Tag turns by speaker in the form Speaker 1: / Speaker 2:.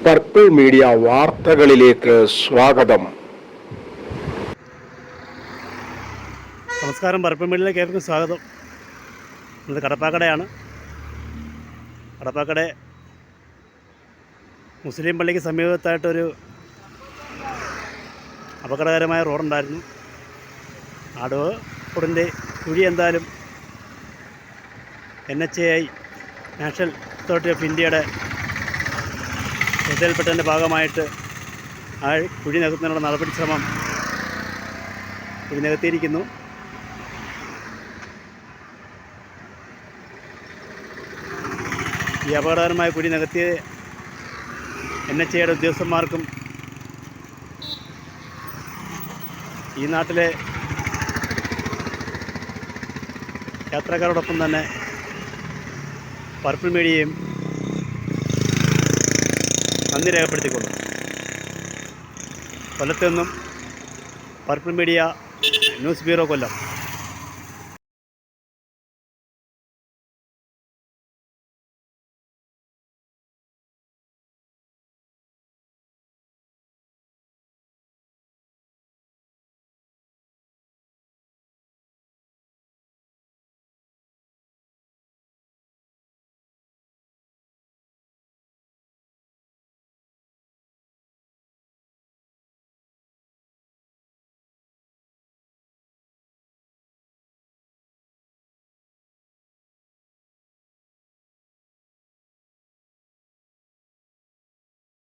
Speaker 1: Purple media വാർത്തകളിലേക്ക് സ്വാഗതം.
Speaker 2: നമസ്കാരം. പർപ്പിൾ മീഡിയയിലേക്ക് ഏവർക്കും സ്വാഗതം. ഇത് കടപ്പാക്കടയാണ്. കടപ്പാക്കട മുസ്ലിം പള്ളിക്ക് സമീപത്തായിട്ടൊരു അപകടകരമായ റോഡുണ്ടായിരുന്നു. ആ റോഡിൻ്റെ കുഴി എന്തായാലും NHAI നാഷണൽ അതോറിറ്റി ഓഫ് ഇന്ത്യയുടെ ശ്രദ്ധയിൽപ്പെട്ടതിൻ്റെ ഭാഗമായിട്ട് ആ കുഴി നികത്തുന്നതിനുള്ള നടപടി ശ്രമം കുഴി നികത്തിയിരിക്കുന്നു. ഈ അപകടകരമായ കുഴി നികത്തിയ NHAIയുടെ ഉദ്യോഗസ്ഥന്മാർക്കും ഈ നാട്ടിലെ യാത്രക്കാരോടൊപ്പം തന്നെ പർപ്പിൾ മീഡിയയും നന്ദി രേഖപ്പെടുത്തിക്കൊള്ളു. കൊല്ലത്തു നിന്നും പർപ്പിൾ മീഡിയ ന്യൂസ് ബ്യൂറോ, കൊല്ലം.